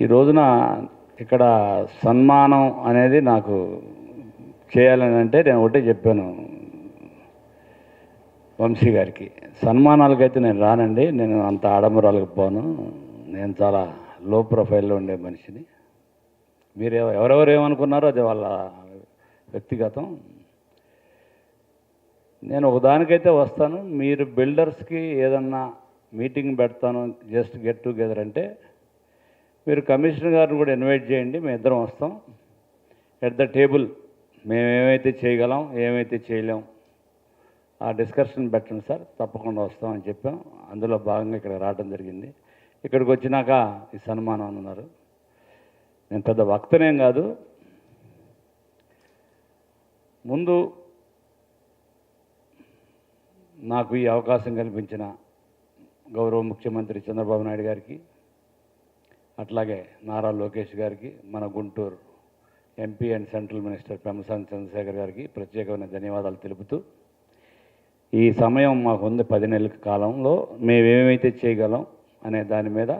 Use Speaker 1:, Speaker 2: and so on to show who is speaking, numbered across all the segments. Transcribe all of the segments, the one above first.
Speaker 1: ఈ రోజున ఇక్కడ సన్మానం అనేది నాకు చేయాలని అంటే నేను ఒకటే చెప్పాను వంశీ గారికి, సన్మానాలకైతే నేను రానండి, నేను అంత ఆడంబరాలకు పోను, నేను చాలా లో ప్రొఫైల్లో ఉండే మనిషిని. మీరు ఎవరెవరు ఏమనుకున్నారో అది వాళ్ళ వ్యక్తిగతం. నేను ఒకదానికైతే వస్తాను, మీరు బిల్డర్స్కి ఏదన్నా మీటింగ్ పెడతాను జస్ట్ గెట్ టుగెదర్ అంటే మీరు కమిషనర్ గారిని కూడా ఇన్వైట్ చేయండి, మేము ఇద్దరం వస్తాం. ఎట్ ద టేబుల్ మేము ఏమైతే చేయగలం ఏమైతే చేయలేం ఆ డిస్కషన్ పెట్టండి సార్, తప్పకుండా వస్తామని చెప్పాం. అందులో భాగంగా ఇక్కడ రావడం జరిగింది. ఇక్కడికి వచ్చినాక ఈ సన్మానం అన్నారు. నేను పెద్ద వక్తనేం కాదు, ముందు నాకు ఈ అవకాశం కల్పించిన గౌరవ ముఖ్యమంత్రి చంద్రబాబు నాయుడు గారికి, అట్లాగే నారా లోకేష్ గారికి, మన Guntur MP and central minister Pemmasani Chandrasekhar గారికి ప్రత్యేకమైన ధన్యవాదాలు తెలుపుతూ, ఈ సమయం మాకు ఉంది 10 నెలల కాలంలో మేమేమైతే చేయగలం అనే దాని మీద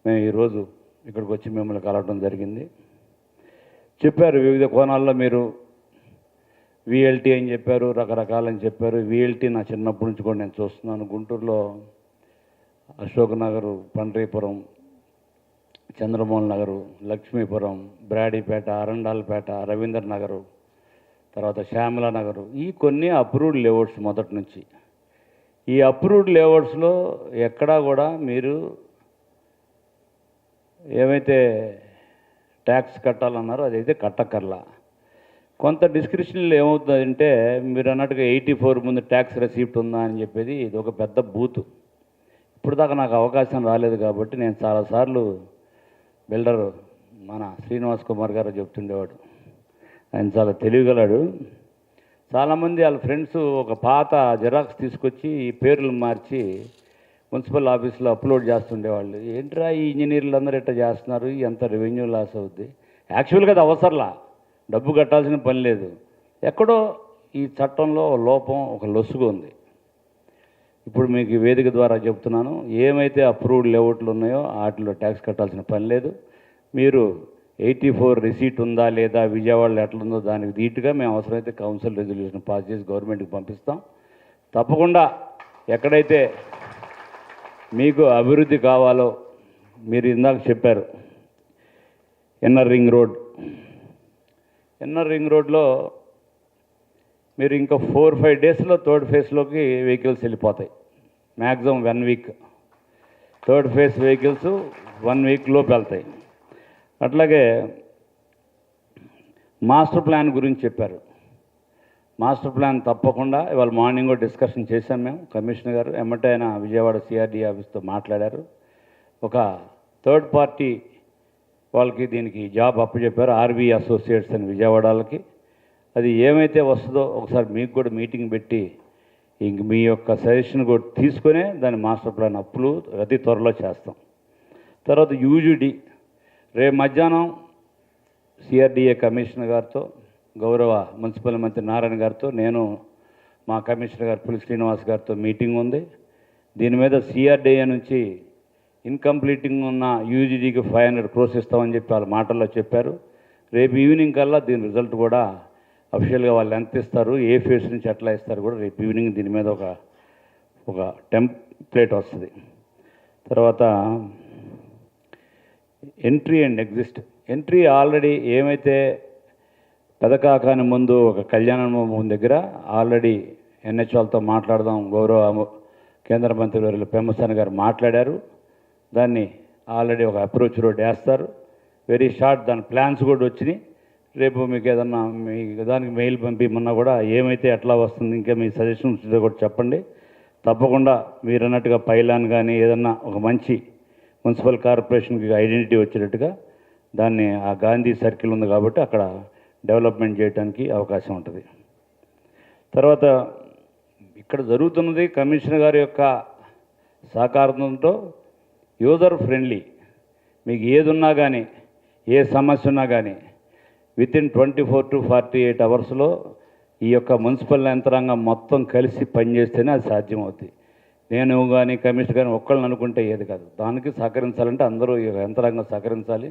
Speaker 1: మేము ఈరోజు ఇక్కడికి వచ్చి మిమ్మల్ని కలవడం జరిగింది. చెప్పారు వివిధ కోణాల్లో, మీరు విఎల్టీ అని చెప్పారు, రకరకాలని చెప్పారు. విఎల్టీ నా చిన్నప్పటి నుంచి కూడా నేను చూస్తున్నాను. గుంటూరులో అశోక్ నగరు, పండ్రీపురం, చంద్రమోహన్ నగరు, లక్ష్మీపురం, బ్రాడీపేట, అరండాలపేట, రవీంద్ర నగరు, తర్వాత శ్యామల నగరు, ఈ కొన్ని అప్రూవ్డ్ లేఅవుట్స్ మొదటి నుంచి. ఈ అప్రూవ్డ్ లేఅవుట్స్లో ఎక్కడా కూడా మీరు ఏమైతే ట్యాక్స్ కట్టాలన్నారో అదైతే కట్టకర్లా. కొంత డిస్క్రిప్షన్లో ఏమవుతుందంటే మీరు అన్నట్టుగా 84 ముందు ట్యాక్స్ రెసిప్ట్ ఉందా అని చెప్పేది ఇది ఒక పెద్ద బూతు. ఇప్పుడు దాకా నాకు అవకాశం రాలేదు కాబట్టి నేను చాలాసార్లు బిల్డర్ మన శ్రీనివాస్ కుమార్ గారు చెప్తుండేవాడు, ఆయన చాలా తెలివిగలాడు. చాలామంది వాళ్ళ ఫ్రెండ్స్ ఒక పాత జిరాక్స్ తీసుకొచ్చి ఈ పేర్లు మార్చి మున్సిపల్ ఆఫీస్లో అప్లోడ్ చేస్తుండేవాళ్ళు. ఏంట్రా ఈ ఇంజనీర్లు అందరూ ఇట్లా చేస్తున్నారు, ఎంత రెవెన్యూ లాస్ అవుద్ది. యాక్చువల్గా అది అవసరంలా, డబ్బు కట్టాల్సిన పని లేదు. ఎక్కడో ఈ చట్టంలో లోపం, ఒక లొసుగు ఉంది. ఇప్పుడు మీకు ఈ వేదిక ద్వారా చెప్తున్నాను, ఏమైతే అప్రూవ్డ్ లేఅవుట్లు ఉన్నాయో వాటిలో ట్యాక్స్ కట్టాల్సిన పని లేదు. మీరు 84 రిసీట్ ఉందా లేదా, విజయవాడలో ఎట్లుందో దానికి ధీటుగా మేము అవసరమైతే కౌన్సిల్ రెజల్యూషన్ పాస్ చేసి గవర్నమెంట్కి పంపిస్తాం. తప్పకుండా ఎక్కడైతే మీకు అభివృద్ధి కావాలో, మీరు ఇందాక చెప్పారు inner ring road, inner ring రోడ్లో మీరు ఇంకా 4-5 డేస్లో థర్డ్ ఫేజ్లోకి వెహికల్స్ వెళ్ళిపోతాయి. Maximum 1 week, third phase vehicles 1 week లోపు వెళ్తాయి. అట్లాగే మాస్టర్ ప్లాన్ గురించి చెప్పారు. మాస్టర్ ప్లాన్ తప్పకుండా ఇవాళ మార్నింగ్ డిస్కషన్ చేశాం మేము. కమిషనర్ గారు ఎమ్మటే ఆయన విజయవాడ సిఆర్డీ ఆఫీస్తో మాట్లాడారు. ఒక థర్డ్ పార్టీ వాళ్ళకి దీనికి జాబ్ అప్పచెప్పారు, ఆర్వి అసోసియేట్స్ అని విజయవాడ వాళ్ళకి. అది ఏమైతే వస్తుందో ఒకసారి మీకు కూడా మీటింగ్ పెట్టి ఇంక మీ యొక్క సజెషన్ కూడా తీసుకునే దాని మాస్టర్ ప్లాన్ అప్పులు అతి త్వరలో చేస్తాం. తర్వాత యూజీడీ రేపు మధ్యాహ్నం సిఆర్డీఏ కమిషనర్ గారితో, గౌరవ మున్సిపల్ మంత్రి నారాయణ గారితో, నేను మా కమిషనర్ గారు పులి శ్రీనివాస్ గారితో మీటింగ్ ఉంది. దీని మీద సిఆర్డీఏ నుంచి ఇన్కంప్లీటింగ్ ఉన్న యూజీడీకి 500 crores ఇస్తామని చెప్పి వాళ్ళ మాటల్లో చెప్పారు. రేపు ఈవినింగ్ కల్లా దీని రిజల్ట్ కూడా అఫీషియల్గా వాళ్ళు ఎంత ఇస్తారు, ఏ ఫేజ్ నుంచి ఎట్లా ఇస్తారు కూడా రేపు ఈవినింగ్ దీని మీద ఒక టెంప్లేట్ వస్తుంది. తర్వాత entry and exist. Entry already ఏమైతే పెదకాకాని ముందు ఒక కళ్యాణ మండపం దగ్గర ఆల్రెడీ ఎన్హెచ్ఓలతో మాట్లాడదాం, గౌరవ కేంద్ర మంత్రి వర్యులు పెమ్మసాని గారు మాట్లాడారు. దాన్ని ఆల్రెడీ ఒక అప్రోచ్ రోడ్ వేస్తారు, వెరీ షార్ట్. దాని ప్లాన్స్ కూడా వచ్చినాయి. రేపు మీకు ఏదన్నా మీ దానికి మెయిల్ పంపిమన్నా కూడా ఏమైతే ఎట్లా వస్తుంది, ఇంకా మీ సజెషన్స్ కూడా చెప్పండి. తప్పకుండా మీరు అన్నట్టుగా పైలాన్ కానీ ఏదన్నా ఒక మంచి మున్సిపల్ కార్పొరేషన్కి ఐడెంటిటీ వచ్చేటట్టుగా దాన్ని, ఆ గాంధీ సర్కిల్ ఉంది కాబట్టి అక్కడ డెవలప్మెంట్ చేయడానికి అవకాశం ఉంటుంది. తర్వాత ఇక్కడ జరుగుతున్నది కమిషనర్ గారి యొక్క సహకారంతో యూజర్ ఫ్రెండ్లీ. మీకు ఏది ఉన్నా కానీ, ఏ సమస్య ఉన్నా కానీ వితిన్ 24 to 48 అవర్స్లో ఈ యొక్క మున్సిపల్ యంత్రాంగం మొత్తం కలిసి పనిచేస్తేనే అది సాధ్యమవుతుంది. నేను కానీ కమిషనర్ కానీ ఒక్కళ్ళని అనుకుంటే ఏది కాదు. దానికి సహకరించాలంటే అందరూ ఈ యంత్రాంగం సహకరించాలి.